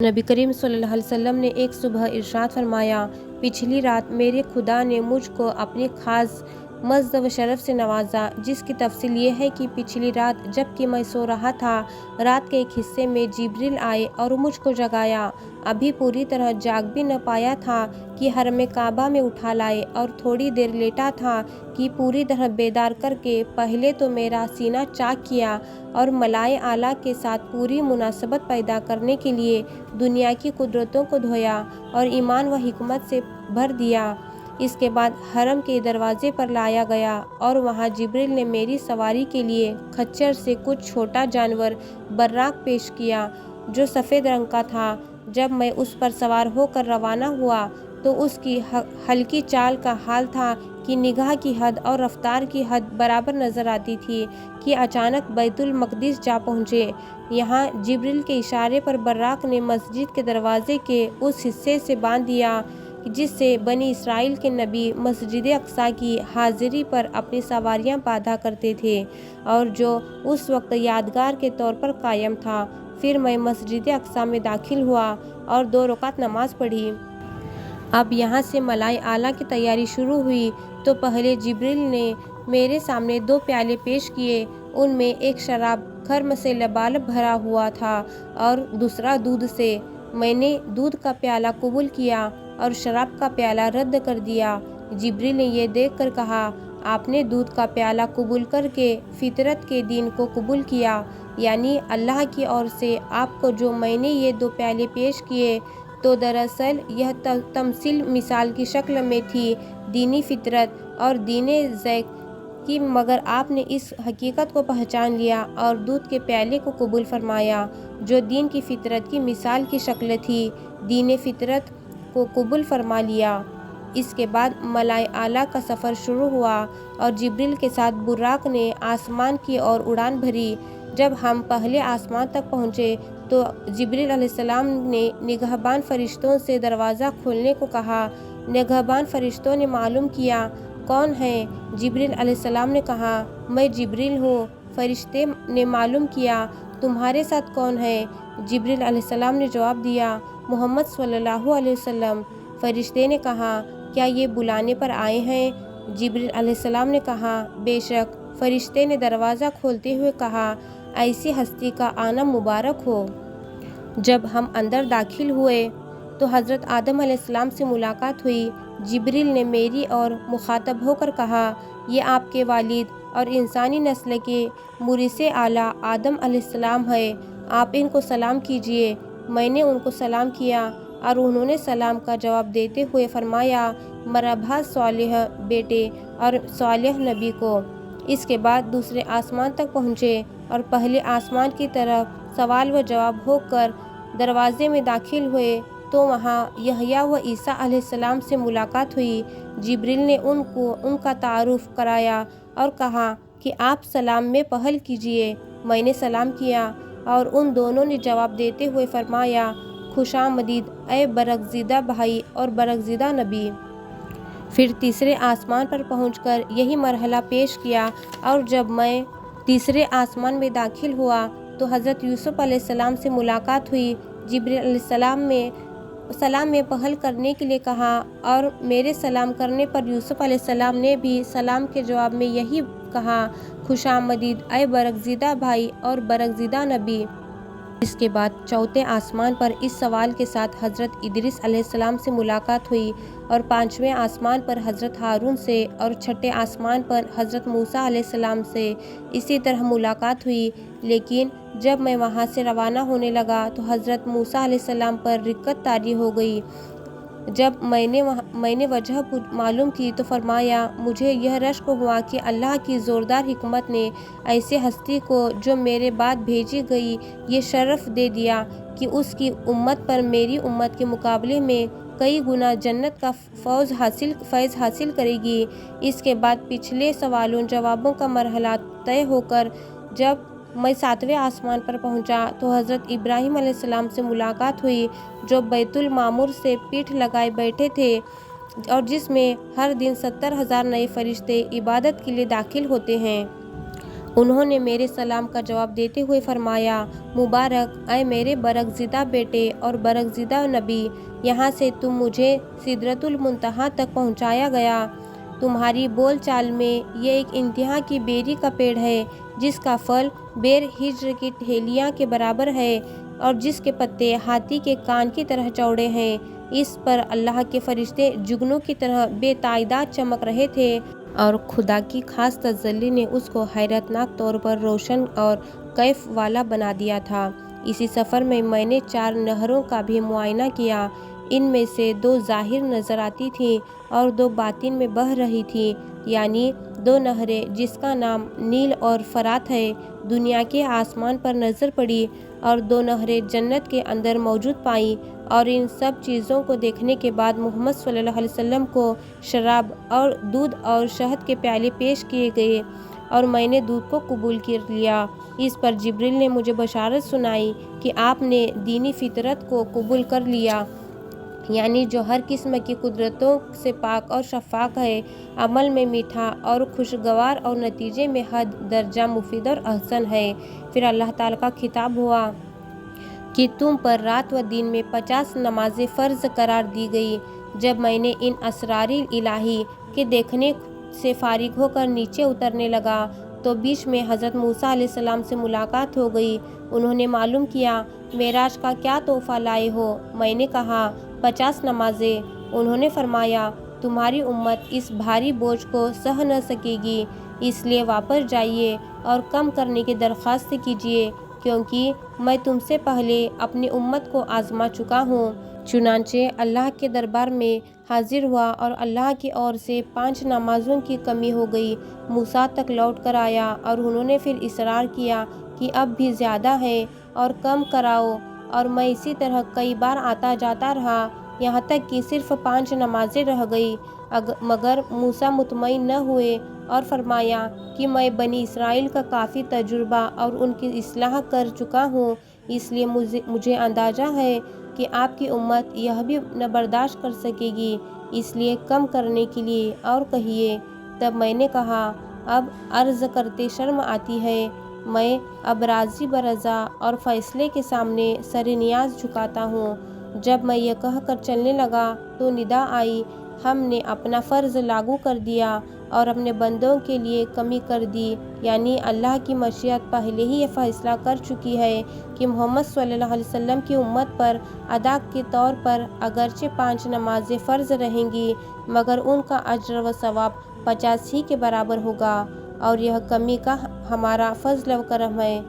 نبی کریم صلی اللہ علیہ وسلم نے ایک صبح ارشاد فرمایا، پچھلی رات میرے خدا نے مجھ کو اپنی خاص مزد و شرف سے نوازا، جس کی تفصیل یہ ہے کہ پچھلی رات جب کہ میں سو رہا تھا، رات کے ایک حصے میں جبریل آئے اور مجھ کو جگایا۔ ابھی پوری طرح جاگ بھی نہ پایا تھا کہ حرم کعبہ میں اٹھا لائے، اور تھوڑی دیر لیٹا تھا کہ پوری طرح بیدار کر کے پہلے تو میرا سینہ چاک کیا اور ملائے اعلیٰ کے ساتھ پوری مناسبت پیدا کرنے کے لیے دنیا کی قدرتوں کو دھویا اور ایمان و حکمت سے بھر دیا۔ اس کے بعد حرم کے دروازے پر لایا گیا اور وہاں جبریل نے میری سواری کے لیے خچر سے کچھ چھوٹا جانور براق پیش کیا جو سفید رنگ کا تھا۔ جب میں اس پر سوار ہو کر روانہ ہوا تو اس کی ہلکی چال کا حال تھا کہ نگاہ کی حد اور رفتار کی حد برابر نظر آتی تھی کہ اچانک بیت المقدس جا پہنچے۔ یہاں جبریل کے اشارے پر براق نے مسجد کے دروازے کے اس حصے سے باندھ دیا جس سے بنی اسرائیل کے نبی مسجد اقصیٰ کی حاضری پر اپنی سواریاں باندھا کرتے تھے، اور جو اس وقت یادگار کے طور پر قائم تھا۔ پھر میں مسجد اقصیٰ میں داخل ہوا اور 2 رکعت نماز پڑھی۔ اب یہاں سے ملائے اعلیٰ کی تیاری شروع ہوئی تو پہلے جبریل نے میرے سامنے 2 پیالے پیش کیے۔ ان میں ایک شراب خرم سے لبالب بھرا ہوا تھا اور دوسرا دودھ سے۔ میں نے دودھ کا پیالہ قبول کیا اور شراب کا پیالہ رد کر دیا۔ جبریل نے یہ دیکھ کر کہا، آپ نے دودھ کا پیالہ قبول کر کے فطرت کے دین کو قبول کیا، یعنی اللہ کی اور سے آپ کو جو میں نے یہ 2 پیالے پیش کیے تو دراصل یہ تمثیل مثال کی شکل میں تھی دینی فطرت اور دین ذیق کی، مگر آپ نے اس حقیقت کو پہچان لیا اور دودھ کے پیالے کو قبول فرمایا جو دین کی فطرت کی مثال کی شکل تھی، دین فطرت کو قبول فرما لیا۔ اس کے بعد ملائے اعلیٰ کا سفر شروع ہوا اور جبریل کے ساتھ براق نے آسمان کی اور اڑان بھری۔ جب ہم پہلے آسمان تک پہنچے تو جبریل علیہ السلام نے نگہبان فرشتوں سے دروازہ کھولنے کو کہا۔ نگہبان فرشتوں نے معلوم کیا، کون ہیں؟ جبریل علیہ السلام نے کہا، میں جبریل ہوں۔ فرشتے نے معلوم کیا، تمہارے ساتھ کون ہے؟ جبریل علیہ السلام نے جواب دیا، محمد صلی اللہ علیہ وسلم۔ فرشتے نے کہا، کیا یہ بلانے پر آئے ہیں؟ جبریل علیہ السلام نے کہا، بے شک۔ فرشتے نے دروازہ کھولتے ہوئے کہا، ایسی ہستی کا آنا مبارک ہو۔ جب ہم اندر داخل ہوئے تو حضرت آدم علیہ السلام سے ملاقات ہوئی۔ جبریل نے میری اور مخاطب ہو کر کہا، یہ آپ کے والد اور انسانی نسل کے مورث اعلیٰ آدم علیہ السلام ہے، آپ ان کو سلام کیجیے۔ میں نے ان کو سلام کیا اور انہوں نے سلام کا جواب دیتے ہوئے فرمایا، مرحبا صالح بیٹے اور صالح نبی کو۔ اس کے بعد دوسرے آسمان تک پہنچے اور پہلے آسمان کی طرف سوال و جواب ہو کر دروازے میں داخل ہوئے تو وہاں یحییٰ و عیسیٰ علیہ السلام سے ملاقات ہوئی۔ جبریل نے ان کو ان کا تعارف کرایا اور کہا کہ آپ سلام میں پہل کیجیے۔ میں نے سلام کیا اور ان دونوں نے جواب دیتے ہوئے فرمایا، خوش آمدید اے برگزیدہ بھائی اور برگزیدہ نبی۔ پھر تیسرے آسمان پر پہنچ کر یہی مرحلہ پیش کیا، اور جب میں تیسرے آسمان میں داخل ہوا تو حضرت یوسف علیہ السلام سے ملاقات ہوئی۔ جبریل علیہ السلام میں پہل کرنے کے لیے کہا اور میرے سلام کرنے پر یوسف علیہ السلام نے بھی سلام کے جواب میں یہی کہا، خوش آمدید اے برگزیدہ بھائی اور برگزیدہ نبی۔ اس کے بعد چوتھے آسمان پر اس سوال کے ساتھ حضرت ادریس علیہ السلام سے ملاقات ہوئی، اور پانچویں آسمان پر حضرت ہارون سے اور چھٹے آسمان پر حضرت موسیٰ علیہ السلام سے اسی طرح ملاقات ہوئی۔ لیکن جب میں وہاں سے روانہ ہونے لگا تو حضرت موسیٰ علیہ السلام پر رقت طاری ہو گئی۔ جب میں نے وجہ معلوم کی تو فرمایا، مجھے یہ رشک ہوا کہ اللہ کی زوردار حکمت نے ایسے ہستی کو جو میرے بعد بھیجی گئی یہ شرف دے دیا کہ اس کی امت پر میری امت کے مقابلے میں کئی گنا جنت کا فیض حاصل کرے گی۔ اس کے بعد پچھلے سوالوں جوابوں کا مرحلہ طے ہو کر جب میں 7ویں آسمان پر پہنچا تو حضرت ابراہیم علیہ السلام سے ملاقات ہوئی جو بیت المعمور سے پیٹھ لگائے بیٹھے تھے اور جس میں ہر دن 70,000 نئے فرشتے عبادت کے لیے داخل ہوتے ہیں۔ انہوں نے میرے سلام کا جواب دیتے ہوئے فرمایا، مبارک اے میرے برگزیدہ بیٹے اور برگزیدہ نبی، یہاں سے تم مجھے سدرۃ المنتہا تک پہنچایا گیا۔ تمہاری بول چال میں یہ ایک انتہا کی بیری کا پیڑ ہے جس کا پھل بیر ہجر کی ٹھیلیاں کے برابر ہے اور جس کے پتے ہاتھی کے کان کی طرح چوڑے ہیں۔ اس پر اللہ کے فرشتے جگنوں کی طرح بے تعداد چمک رہے تھے اور خدا کی خاص تجلی نے اس کو حیرت ناک طور پر روشن اور کیف والا بنا دیا تھا۔ اسی سفر میں نے 4 نہروں کا بھی معائنہ کیا۔ ان میں سے 2 ظاہر نظر آتی تھیں اور 2 باطن میں بہہ رہی تھیں، یعنی 2 نہریں جس کا نام نیل اور فرات ہے دنیا کے آسمان پر نظر پڑی، اور 2 نہریں جنت کے اندر موجود پائیں۔ اور ان سب چیزوں کو دیکھنے کے بعد محمد صلی اللہ علیہ وسلم کو شراب اور دودھ اور شہد کے پیالے پیش کیے گئے اور میں نے دودھ کو قبول کر لیا۔ اس پر جبریل نے مجھے بشارت سنائی کہ آپ نے دینی فطرت کو قبول کر لیا، یعنی جو ہر قسم کی قدرتوں سے پاک اور شفاف ہے، عمل میں میٹھا اور خوشگوار اور نتیجے میں حد درجہ مفید اور احسن ہے۔ پھر اللہ تعالیٰ کا خطاب ہوا کہ تم پر رات و دن میں 50 نمازیں فرض قرار دی گئی۔ جب میں نے ان اسرار الہی کے دیکھنے سے فارغ ہو کر نیچے اترنے لگا تو بیچ میں حضرت موسیٰ علیہ السلام سے ملاقات ہو گئی۔ انہوں نے معلوم کیا، معراج کا کیا تحفہ لائے ہو؟ میں نے کہا، 50 نمازیں۔ انہوں نے فرمایا، تمہاری امت اس بھاری بوجھ کو سہ نہ سکے گی، اس لیے واپس جائیے اور کم کرنے کی درخواست کیجیے، کیونکہ میں تم سے پہلے اپنی امت کو آزما چکا ہوں۔ چنانچہ اللہ کے دربار میں حاضر ہوا اور اللہ کی اور سے 5 نمازوں کی کمی ہو گئی۔ موسیٰ تک لوٹ کر آیا اور انہوں نے پھر اصرار کیا کہ اب بھی زیادہ ہے اور کم کراؤ، اور میں اسی طرح کئی بار آتا جاتا رہا یہاں تک کہ صرف 5 نمازیں رہ گئی، مگر موسیٰ مطمئن نہ ہوئے اور فرمایا کہ میں بنی اسرائیل کا کافی تجربہ اور ان کی اصلاح کر چکا ہوں، اس لیے مجھے اندازہ ہے کہ آپ کی امت یہ بھی نہ برداشت کر سکے گی، اس لیے کم کرنے کے لیے اور کہیے۔ تب میں نے کہا، اب عرض کرتے شرم آتی ہے، میں اب راضی برضا اور فیصلے کے سامنے سر نیاز جھکاتا ہوں۔ جب میں یہ کہہ کر چلنے لگا تو ندا آئی، ہم نے اپنا فرض لاگو کر دیا اور اپنے بندوں کے لیے کمی کر دی، یعنی اللہ کی مشیت پہلے ہی یہ فیصلہ کر چکی ہے کہ محمد صلی اللہ علیہ وسلم کی امت پر ادا کے طور پر اگرچہ 5 نمازیں فرض رہیں گی، مگر ان کا اجر و ثواب 50 ہی کے برابر ہوگا، اور یہ کمی کا ہمارا فضل و کرم ہے۔